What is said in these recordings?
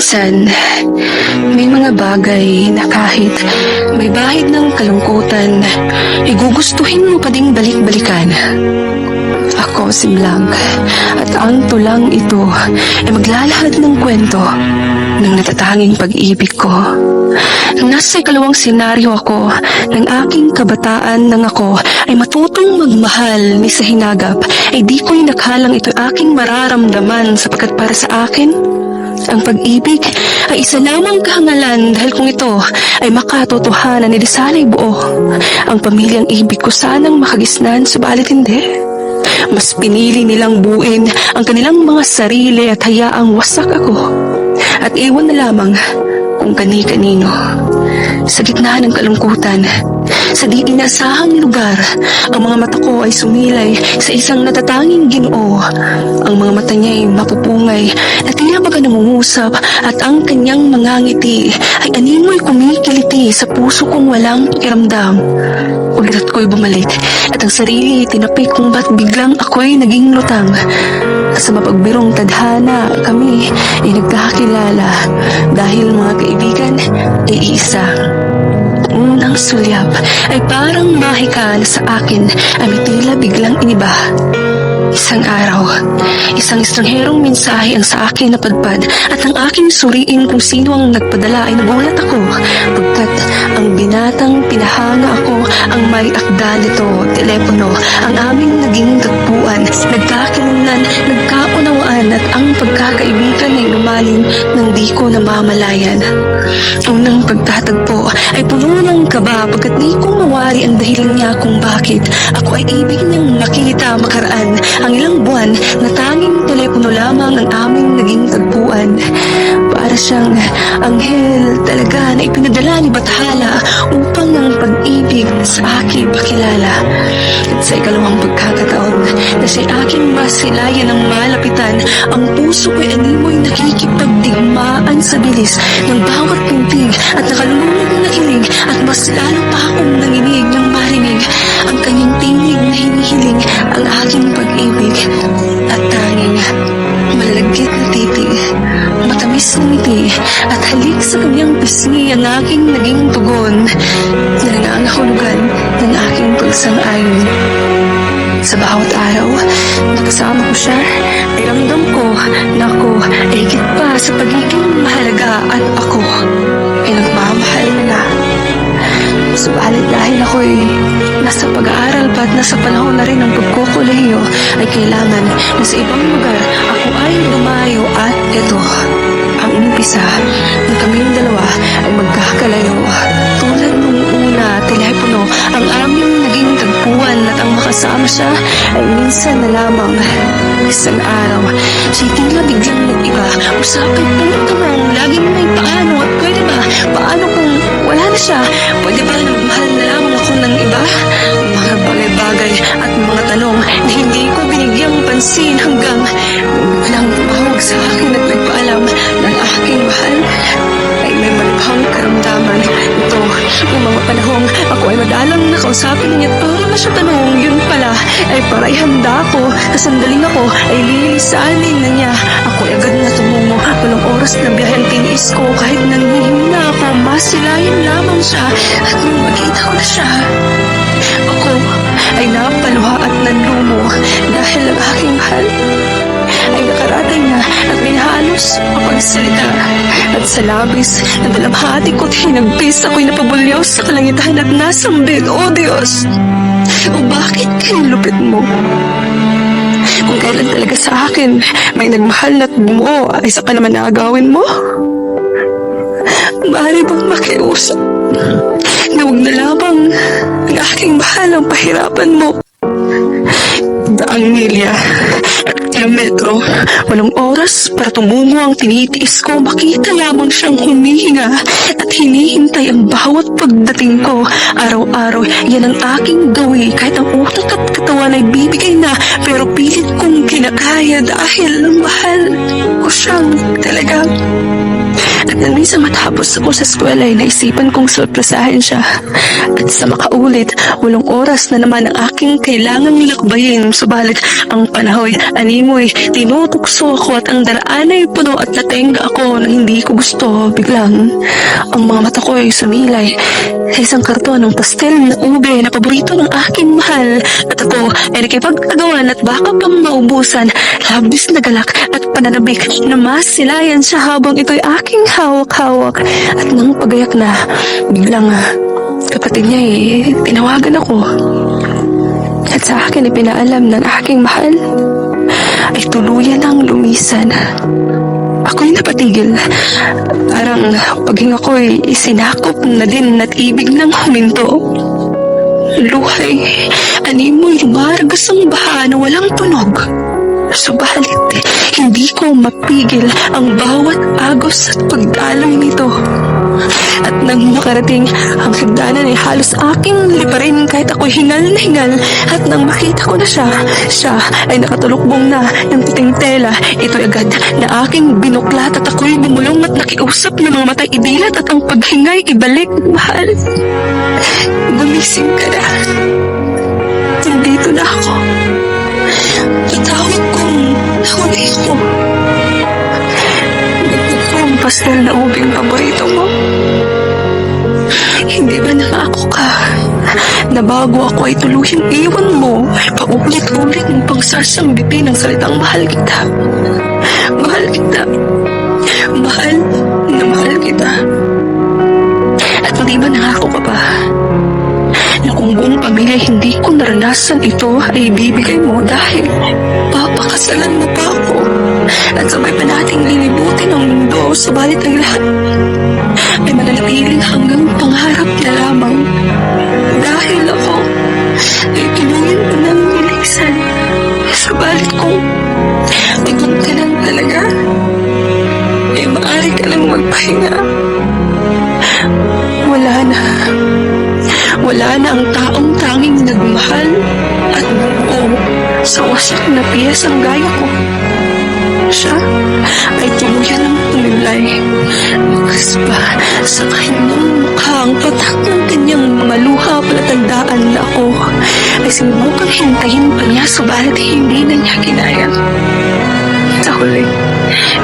Minsan, may mga bagay na kahit may bahid ng kalungkutan, ay gugustuhin mo pa ding balik-balikan. Ako si Blanc, at ang tulang ito ay maglalahad ng kwento ng natatanging pag-ibig ko. Nang nasa ikalawang senaryo ako ng aking kabataan nang ako ay matutong magmahal ni sa hinagap, ay di ko inakalang ito aking mararamdaman sapagkat para sa akin, ang pag-ibig ay isa lamang kahangalan dahil kung ito ay makatotohanan ni sana'y buo. Ang pamilyang ibig ko sanang makagisnan, subalit hindi. Mas pinili nilang buuin ang kanilang mga sarili at hayaang wasak ako at iwan na lamang kung kani-kanino. Sa gitna ng kalungkutan, sa di inasahang lugar, ang mga mata ko ay sumilay sa isang natatanging Ginoo. Ang mga mata niya ay mapupungay na tila baga nangungusap at ang kanyang mga ngiti ay animoy kumikiliti sa puso kong walang pakiramdam. Ulit ko'y bumalik at ang sarili tinapik kung ba't biglang ako'y naging lutang. Sa mapagbirong tadhana kami ay nagkakilala dahil mga kaibigan ay isa. Unang sulyap ay parang mahika na sa akin ay may tila biglang iniba. Isang araw, isang estrangherong mensahe ang sa akin napadpad at ang aking suriin kung sino ang nagpadala ay nagulat ako pagkat ang binatang pinahanga ako ang may akda nito, telepono, ang aming naging tagpuan, nagkakinunan, nagkaunawaan at ang pagkakaibigan ay lumalim ng di ko namamalayan. Unang pagtatagpo ay puno ng kaba pagkat di ko mawari ang dahilan niya kung bakit ako ay ibig niyang makita makaraan ang ilang buwan na tanging telepono lamang ang aming naging tagpuan. Para siyang anghel talaga na ipinadala ni Bathala upang ang pag-ibig sa akin pakilala. At sa ikalawang pagkakataon na siya aking masilayan ng malapitan, ang puso ko'y animoy nakikipagdigmaan sa bilis ng bawat pintig at nakalulunod na kilig at mas lalo pa akong nanginig ng marinig ang kanyang tinig na hinihiling ang aking pag-ibig at tanging malagkit na titig, matamis na ngiti at halik sa kanyang pisngi ang aking naging tugon na nangangahulugan ng aking pagsang-ayon. Sa bawat araw, nakasama ko siya, ay ramdam ko na ako ay higit pa sa pagiging mahalaga at ako ay nagmamahal na. Subalit dahil ako'y nasa pag-aaral pa at nasa panahon na rin ng pagkukulehiyo, ay kailangan na sa ibang lugar ako ay lumayo at ito, ang inumpisa na kaming dalawa ay magkakalayo. Tulad nung una, telepono, ang aming naging tagpuan at ang makasama siya ay minsan na lamang. Isang araw, siya tila biglang nag-iba. Usapin puro tanong, laging may paano at pwede ba? Paano kung wala na siya? Pwede ba nagmahal na lamang ako ng iba? Mga bagay-bagay at mga tanong na hindi ko binigyang pansin hanggang biglang tumawag sa akin at nagpaalam ng aking mahal ay may malubhang karamdaman. Ito, ng mga panahong ako ay madalang nakausapin niya at para na siya tanong, yun pala ay paray handa ko sa sandaling ako ay lilisanin na niya. Ako ay agad na tumungo. Walang oras na biyahe ang tinis ko kahit nanghihina ako. Masilayan lamang siya at nung makita ko na siya, ako ay napaluha at nanlumo dahil ang aking mahal ay nakaratay na at binahalos mapagsalita. At sa labis na dalamhati ko't hinagpis, ako'y napabulyaw sa kalangitan at nasambit. O Diyos! O bakit kinilupit mo? Kung kailan talaga sa akin may nagmahal na't bumuo, ay saka naman naagawin mo? Maaari bang makiusap na huwag na lamang ang aking mahal ang pahirapan mo? Daang milya, kilometro, walang oras para tumungo ang tinitiis ko. Makita lamang siyang humihinga at hinihintay ang bawat pagdating ko. Araw-araw, yan ang aking gawi. Kahit ang utak at katawan ay bibigay na, pero pilit kong kinakaya dahil mahal ko siyang talaga. At nang minsan matapos ako sa eskwela ay naisipan kong sorpresahin siya. At sa makaulit, walang oras na naman ang aking kailangang lakbayin. Subalit ang panahoy, animoy, tinutukso ako at ang daraan ay puno at natenga ako na hindi ko gusto. Biglang, ang mga mata ko ay sumilay sa isang karton ng pastel na ube na paborito ng aking mahal. At ako ay nakipagkagawan at baka pang maubusan. Labis na galak at pananabik na masilayan siya habang ito'y aking hawak-hawak. At nang pagayak na, biglang kapatid niya tinawagan ako. At sa akin ipinaalam ng aking mahal ay tuluyan ang lumisan. Ako'y napatigil. Parang paghinga ko'y isinakop na din at ibig ng huminto. Luhay, animoy lumargas ang baha na walang tunog. Subalit, hindi ko mapigil ang bawat agos at pagdaloy nito. At nang makarating ang hagdanan ay halos aking liparin kahit ako'y hingal na hingal. At nang makita ko na siya ay nakatulukbong na ng puting tela. Ito'y agad na aking binuklat at ako'y bumulong at nakiusap ng mga matay idilat at ang paghingay ibalik. Mahal, gumising ka na. Nandito na ako. Patawag kong nahuli ko. Ang pastel na ubing paborito mo. Hindi ba nangako ka na bago ako ay tuluyang iwan mo ay paulit-ulit mong pagsasambitin ng salitang mahal kita? Mahal kita. Mahal na mahal kita. At hindi ba nangako ka pa na kung buong pamilya hindi ko naranasan ito ay ibibigay mo dahil papakasalan mo pa ako at sabay pa nating lilibutin ang mundo, subalit ang lahat ay mananatiling hanggang pangarap na lamang dahil ako ay tulungan ko ng bilisan. Subalit kung ikaw ka lang talaga ay maaari ka lang magpahinga. Wala na ang taong tanging nagmahal at buo sa wasak na piyesang gaya ko. Siya ay tuluyan ng tumimlay. Bukas pa sa kanyang mukha ang patak ng kanyang mga luha palatandaan na ako ay sinubukang hintayin pa niya subalit hindi na niya kinaya. Sa huli,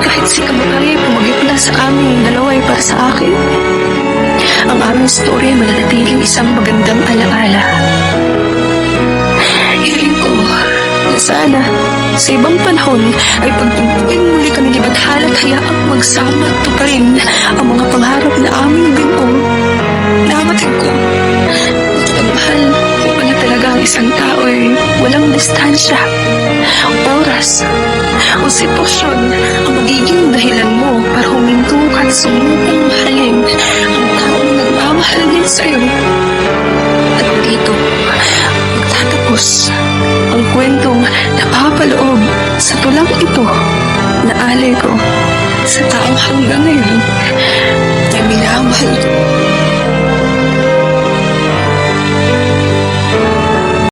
kahit si Kamatay pumagip na sa aming dalaway para sa akin, ang aming story ay mananatiling isang magandang alaala. Hiling ko na sana sa ibang panahon ay pagtutugin muli kami ni Badhala at hayaang magsama at tuparin ang mga pangarap na aming binuo. Namatig ko pagmahal ko na talaga ang isang tao ay walang distansya, oras o sitwasyon ang magiging dahilan mo para huminto ka at sumubong mahalin ang taong nagmamahal din sa'yo. At dito magtatapos ang kwentong napapaloob sa tulang ito na alay ko sa taong hanggang ngayon ay minamahal ko.